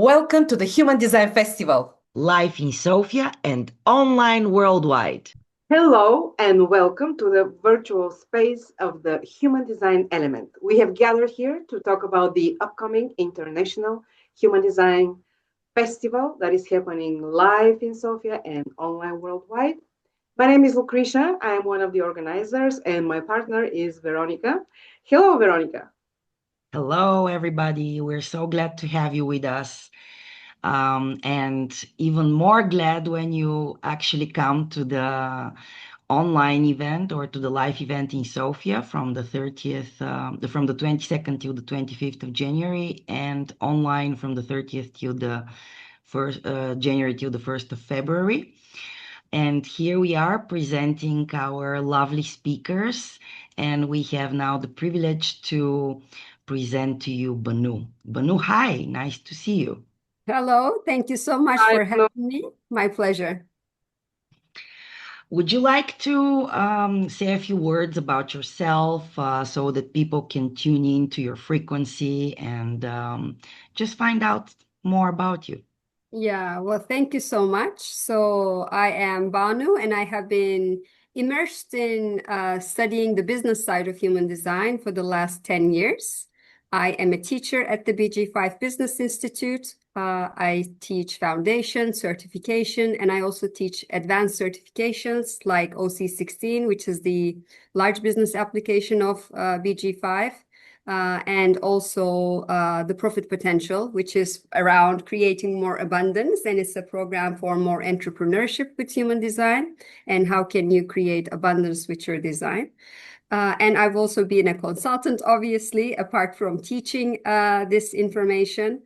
Welcome to the Human Design Festival. Live in Sofia and online worldwide. Hello and welcome to the virtual space of the Human Design Element. We have gathered here to talk about the upcoming International Human Design Festival that is happening live in Sofia and online worldwide. My name is Lucretia. I am one of the organizers and my partner is Veronica. Hello, Veronica. Hello, everybody. We're so glad to have you with us. And even more glad when you actually come to the online event or to the live event in Sofia from the 22nd till the 25th of January, and online from the 30th till the first January till the 1st of February. And here we are presenting our lovely speakers, and we have now the privilege to present to you Banu. Banu, hi, nice to see you. Hello, thank you so much for having me. My pleasure. Would you like to say a few words about yourself so that people can tune in to your frequency and just find out more about you? Yeah, well, thank you so much. So I am Banu, and I have been immersed in studying the business side of human design for the last 10 years. I am a teacher at the BG5 Business Institute. I teach foundation, certification, and I also teach advanced certifications like OC16, which is the large business application of BG5. And also the profit potential, which is around creating more abundance. And it's a program for more entrepreneurship with human design. And how can you create abundance with your design? And I've also been a consultant, obviously, apart from teaching this information.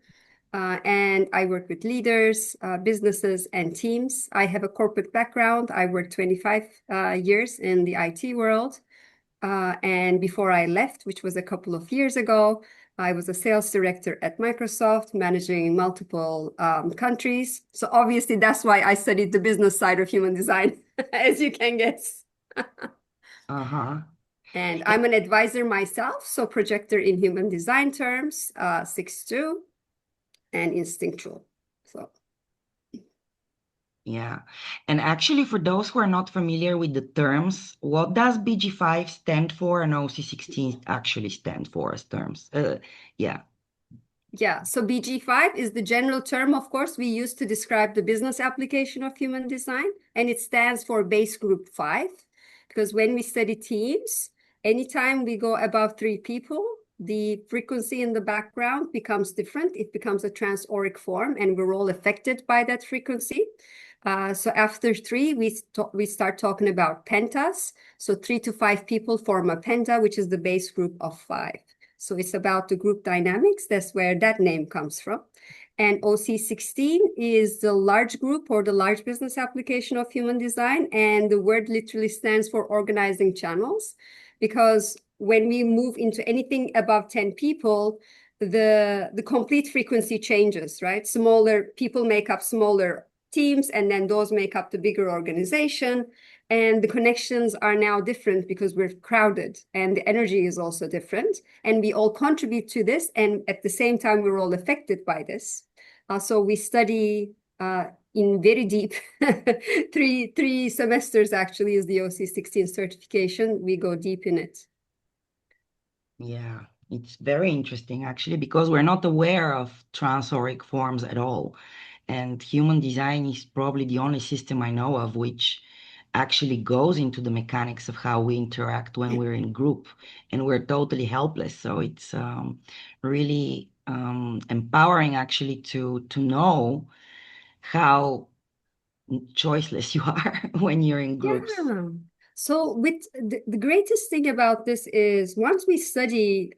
And I work with leaders, businesses, and teams. I have a corporate background. I worked 25 years in the IT world. And before I left, which was a couple of years ago, I was a sales director at Microsoft, managing multiple countries. So obviously, that's why I studied the business side of human design, as you can guess. And I'm an advisor myself, so projector in human design terms, 6'2", and instinctual. So. Yeah. And actually, for those who are not familiar with the terms, what does BG5 stand for and OC16 actually stand for as terms? Yeah. Yeah, so BG5 is the general term, of course, we use to describe the business application of human design, and it stands for base group 5, because when we study teams, anytime we go above 3 people, the frequency in the background becomes different. It becomes a transauric form, and we're all affected by that frequency. So after 3, we start talking about pentas. So 3 to 5 people form a penta, which is the base group of 5. So it's about the group dynamics. That's where that name comes from. And OC16 is the large group or the large business application of human design. And the word literally stands for organizing channels, because when we move into anything above 10 people, the complete frequency changes, right? Smaller people make up smaller teams, and then those make up the bigger organization. And the connections are now different because we're crowded, and the energy is also different. And we all contribute to this, and at the same time, we're all affected by this. So we study in very deep, three semesters actually is the OC16 certification. We go deep in it. Yeah, it's very interesting actually, because we're not aware of transauric forms at all. And human design is probably the only system I know of which actually goes into the mechanics of how we interact when we're in group, and we're totally helpless. So it's really empowering actually to know how choiceless you are when you're in groups. Yeah. So with the greatest thing about this is once we study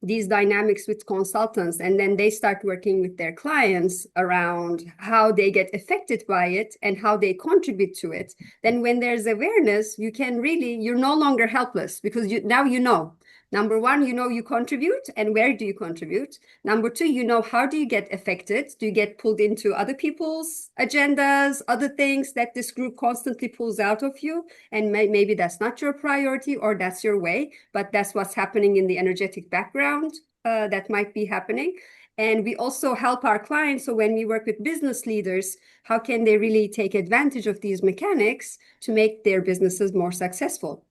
these dynamics with consultants, and then they start working with their clients around how they get affected by it and how they contribute to it, then when there's awareness, you can really, you're no longer helpless, because now you know. Number 1, you know you contribute, and where do you contribute? Number 2, you know how do you get affected? Do you get pulled into other people's agendas, other things that this group constantly pulls out of you? And maybe that's not your priority, or that's your way, but that's what's happening in the energetic background that might be happening. And we also help our clients. So when we work with business leaders, how can they really take advantage of these mechanics to make their businesses more successful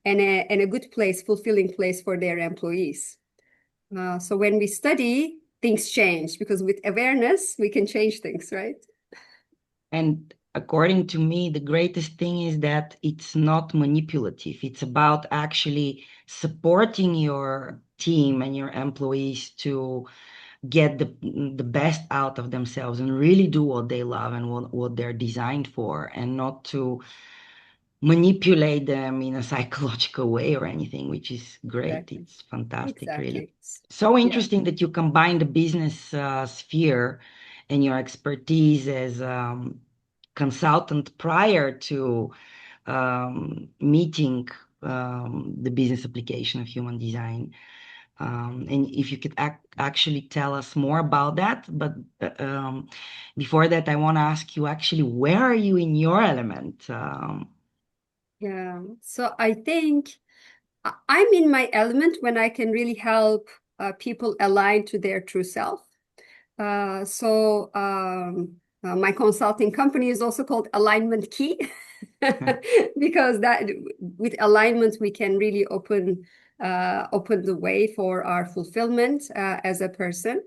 and a good place, fulfilling place for their employees? So when we study, things change because with awareness, we can change things, right? And according to me, the greatest thing is that it's not manipulative. It's about actually supporting your team and your employees to get the best out of themselves and really do what they love and what they're designed for, and not to manipulate them in a psychological way or anything, which is great. Exactly. It's fantastic, really. Exactly. So interesting that you combine the business sphere and your expertise as consultant prior to meeting the business application of human design. And if you could actually tell us more about that. But before that, I want to ask you actually, where are you in your element? Yeah. So I think I'm in my element when I can really help people align to their true self. My consulting company is also called Alignment Key because that with alignment we can really open the way for our fulfillment as a person.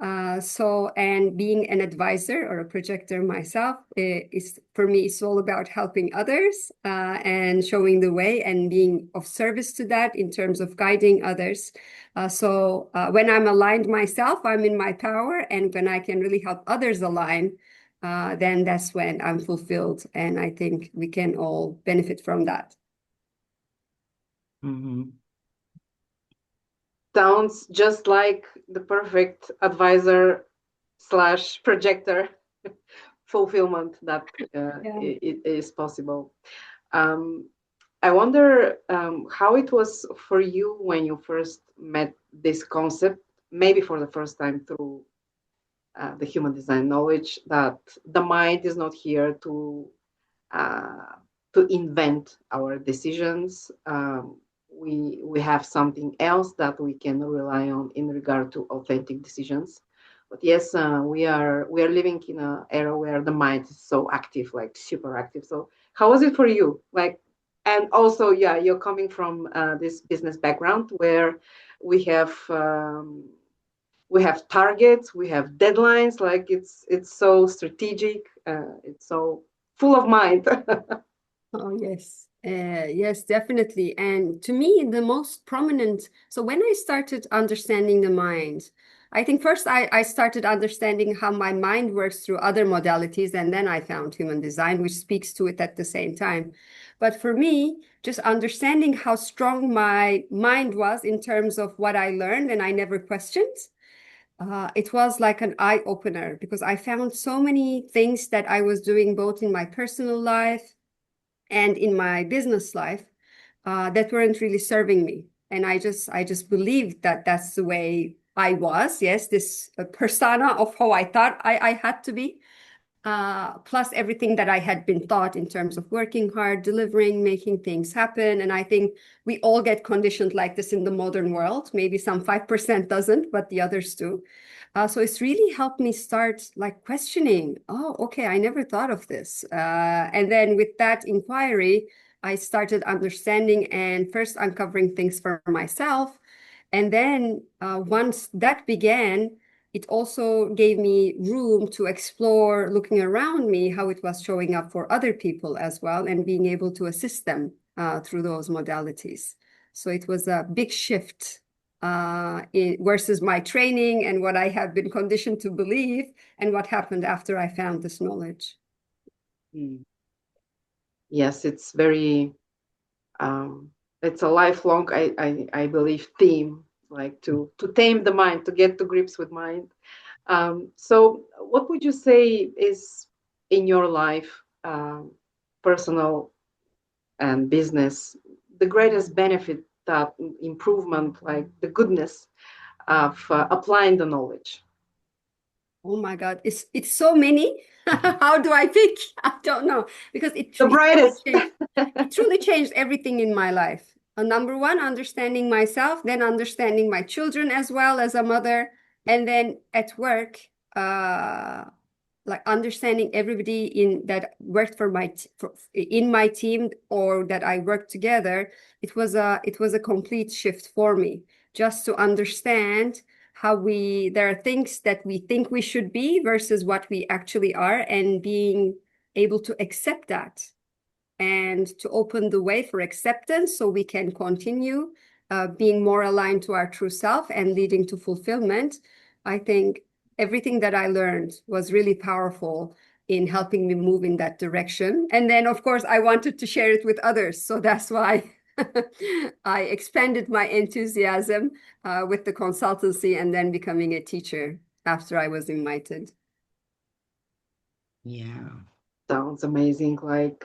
And being an advisor or a projector myself is for me, it's all about helping others and showing the way and being of service to that in terms of guiding others. When I'm aligned myself, I'm in my power, and when I can really help others align, then that's when I'm fulfilled, and I think we can all benefit from that. Mm-hmm. Sounds just like the perfect advisor / projector fulfillment that it is possible. I wonder how it was for you when you first met this concept, maybe for the first time through the human design knowledge, that the mind is not here to invent our decisions. We have something else that we can rely on in regard to authentic decisions. But yes, we are living in an era where the mind is so active, like super active. So how was it for you? Like, and also, yeah, you're coming from this business background where we have targets, we have deadlines. Like it's so strategic. It's so full of mind. Oh, yes. Yes, definitely. And to me, the most prominent, so when I started understanding the mind, I think first I started understanding how my mind works through other modalities, and then I found human design, which speaks to it at the same time. But for me, just understanding how strong my mind was in terms of what I learned and I never questioned, it was like an eye opener because I found so many things that I was doing both in my personal life and in my business life that weren't really serving me. And I just believed that that's the way I was. Yes, this persona of how I thought I had to be, plus everything that I had been taught in terms of working hard, delivering, making things happen. And I think we all get conditioned like this in the modern world. Maybe some 5% doesn't, but the others do. So it's really helped me start like questioning, oh, okay, I never thought of this. And then with that inquiry, I started understanding and first uncovering things for myself. And then once that began, it also gave me room to explore, looking around me, how it was showing up for other people as well, and being able to assist them through those modalities. So it was a big shift versus my training and what I have been conditioned to believe and what happened after I found this knowledge. Yes, it's very, it's a lifelong, I believe, theme, like to tame the mind, to get to grips with mind. So what would you say is in your life, personal and business, the greatest benefit, that improvement, like the goodness of applying the knowledge? Oh my God, it's so many. How do I pick? I don't know, because it truly changed everything in my life. Number one, understanding myself, then understanding my children as well as a mother, And then at work, like understanding everybody in that worked for in my team or that I worked together, it was a complete shift for me, just to understand how there are things that we think we should be versus what we actually are, and being able to accept that and to open the way for acceptance so we can continue being more aligned to our true self and leading to fulfillment. I think everything that I learned was really powerful in helping me move in that direction. And then, of course, I wanted to share it with others. So that's why I expanded my enthusiasm with the consultancy and then becoming a teacher after I was invited. Yeah. Sounds amazing. Like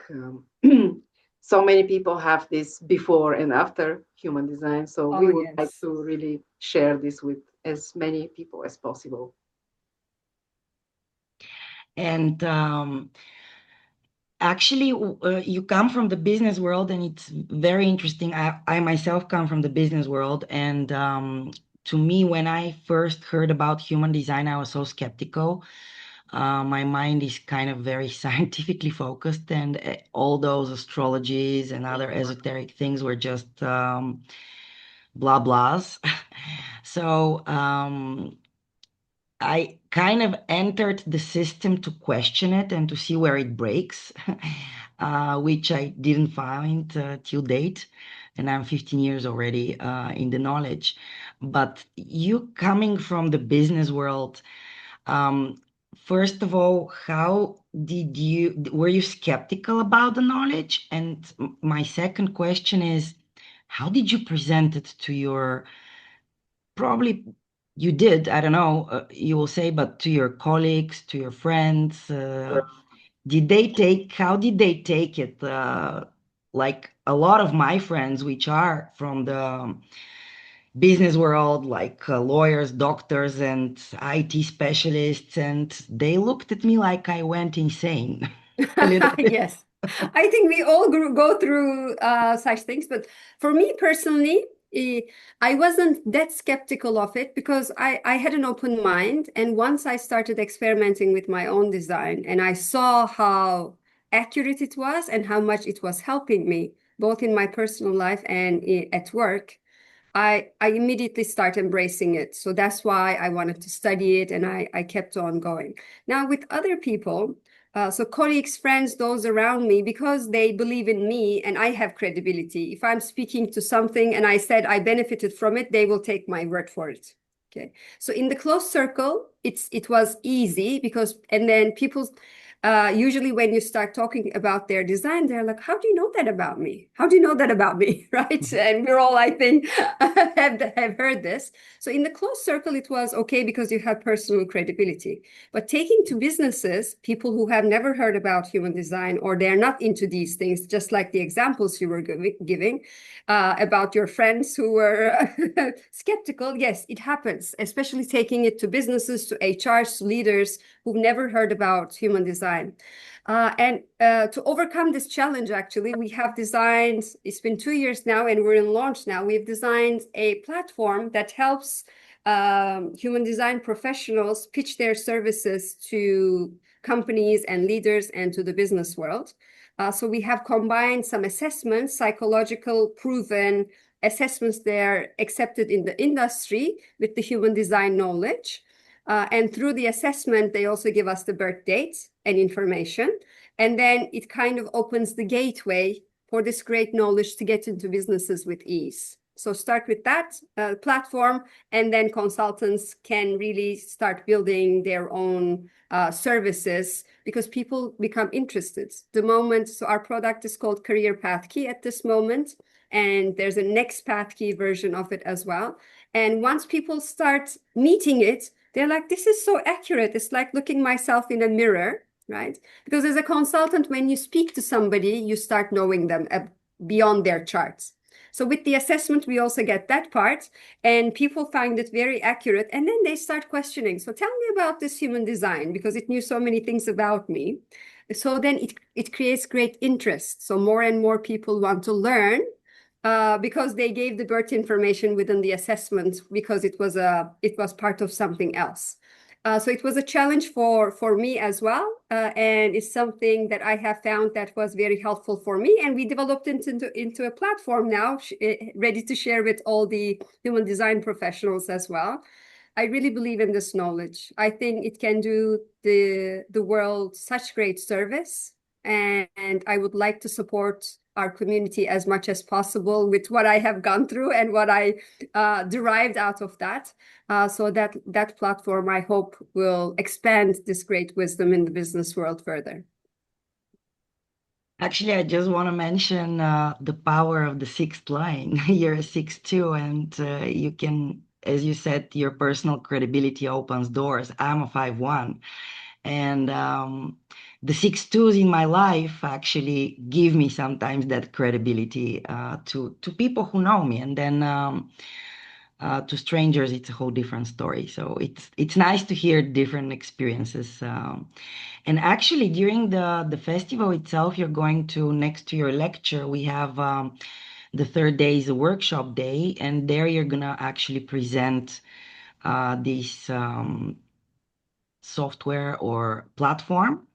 so many people have this before and after human design. So we would like Yes. to really share this with as many people as possible. And actually, you come from the business world, and it's very interesting. I myself come from the business world, and to me, when I first heard about human design, I was so skeptical. My mind is kind of very scientifically focused, and all those astrologies and other esoteric things were just blah blahs. So I kind of entered the system to question it and to see where it breaks, which I didn't find till date. And I'm 15 years already in the knowledge. But you coming from the business world, first of all, how were you skeptical about the knowledge? And my second question is, how did you present it to your, probably you did, I don't know, you will say, but to your colleagues, to your friends, how did they take it? Like a lot of my friends, which are from the business world, like lawyers, doctors, and IT specialists, and they looked at me like I went insane a little bit. Yes. I think we all go through such things, but for me personally, I wasn't that skeptical of it because I had an open mind. And once I started experimenting with my own design and I saw how accurate it was and how much it was helping me, both in my personal life and at work, I immediately start embracing it. So that's why I wanted to study it, and I kept on going. Now with other people, so colleagues, friends, those around me, because they believe in me and I have credibility. If I'm speaking to something and I said I benefited from it, they will take my word for it. Okay. So in the close circle, it was easy because, and then people, usually when you start talking about their design, they're like, how do you know that about me? How do you know that about me? Right? And we're all, I think, have heard this. So in the close circle, it was okay because you have personal credibility. But taking to businesses, people who have never heard about human design or they're not into these things, just like the examples you were giving about your friends who were skeptical. Yes, it happens, especially taking it to businesses, to HRs, to leaders who've never heard about human design. And to overcome this challenge, actually, we have designed, it's been 2 years now and we're in launch now. We've designed a platform that helps human design professionals pitch their services to companies and leaders and to the business world. So we have combined some assessments, psychological proven assessments there accepted in the industry with the human design knowledge. And through the assessment, they also give us the birth date and information. And then it kind of opens the gateway for this great knowledge to get into businesses with ease. So start with that platform, and then consultants can really start building their own services because people become interested. The moment, so our product is called Career Path Key at this moment, and there's a next path key version of it as well. And once people start meeting it, they're like, this is so accurate. It's like looking myself in a mirror, right? Because as a consultant, when you speak to somebody, you start knowing them beyond their charts. So with the assessment, we also get that part, and people find it very accurate. And then they start questioning. So tell me about this human design, because it knew so many things about me. So then it creates great interest. So more and more people want to learn because they gave the birth information within the assessment because it was part of something else. So it was a challenge for me as well, and it's something that I have found that was very helpful for me. And we developed it into a platform now, ready to share with all the human design professionals as well. I really believe in this knowledge. I think it can do the world such great service, and I would like to support our community as much as possible with what I have gone through and what I derived out of that. So that platform, I hope, will expand this great wisdom in the business world further. Actually, I just want to mention the power of the sixth line. You're a 6-2, and you can, as you said, your personal credibility opens doors. I'm a 5-1. And the 6-2s in my life actually give me sometimes that credibility to people who know me. And then to strangers, it's a whole different story. So it's nice to hear different experiences. And actually, during the festival itself, you're going to, next to your lecture, we have the third day is a workshop day, and there you're gonna actually present this software or platform.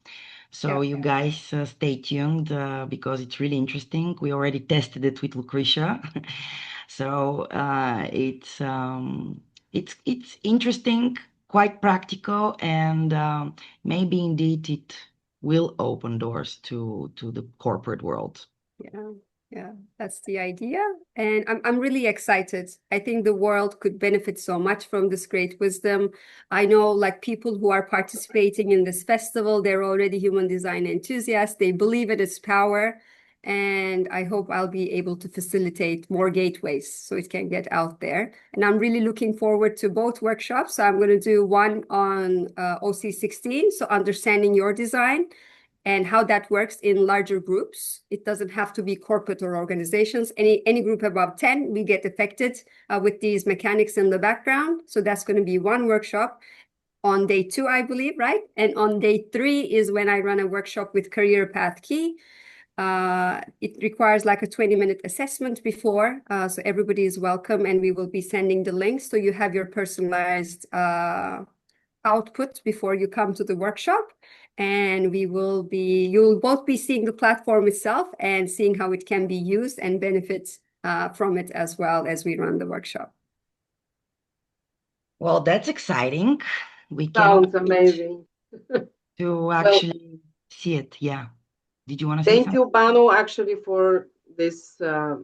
So you guys stay tuned because it's really interesting. We already tested it with Lucretia. So it's interesting, quite practical, and maybe indeed it will open doors to the corporate world. Yeah, that's the idea. And I'm really excited. I think the world could benefit so much from this great wisdom. I know like people who are participating in this festival, they're already human design enthusiasts. They believe in its power. And I hope I'll be able to facilitate more gateways so it can get out there. And I'm really looking forward to both workshops. So I'm going to do one on OC16, so understanding your design, and how that works in larger groups. It doesn't have to be corporate or organizations. Any group above 10, we get affected with these mechanics in the background. So that's going to be one workshop on day 2, I believe, right? And on day 3 is when I run a workshop with Career Path Key. It requires like a 20-minute assessment before, so everybody is welcome, and we will be sending the links so you have your personalized output before you come to the workshop. And you'll both be seeing the platform itself and seeing how it can be used and benefit from it as well as we run the workshop. Well, that's exciting. We cannot Sounds amazing. to actually see it. Yeah. Did you want to say Thank something? you, Banu, actually, for this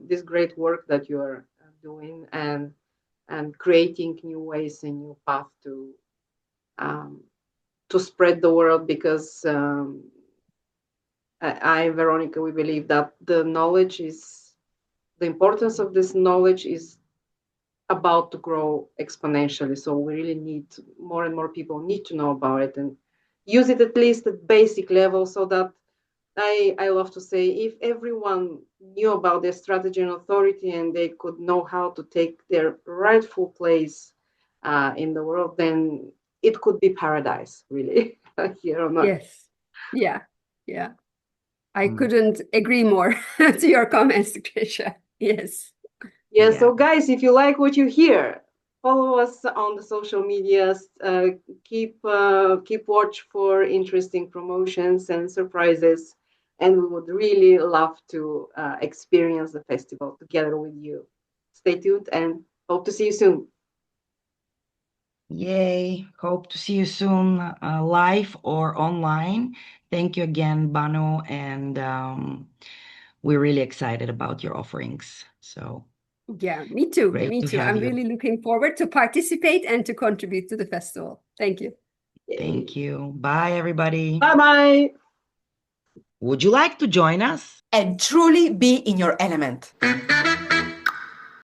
this great work that you are doing and creating new ways and new path to spread the world, because Veronica, we believe that the importance of this knowledge is about to grow exponentially. So we really need more and more people need to know about it and use it at least at basic level, so that I love to say, if everyone knew about their strategy and authority and they could know how to take their rightful place in the world, then it could be paradise, really, here on Earth. Yes. Yeah. I couldn't agree more to your comments, Krisha. Yes. Yeah. So guys, if you like what you hear, follow us on the social medias. Keep watch for interesting promotions and surprises. And we would really love to experience the festival together with you. Stay tuned and hope to see you soon. Yay. Hope to see you soon, live or online. Thank you again, Banu. And we're really excited about your offerings. So yeah, me too. great Me to too. have I'm you. really looking forward to participate and to contribute to the festival. Thank you. Thank you. Bye, everybody. Bye-bye. Would you like to join us? And truly be in your element.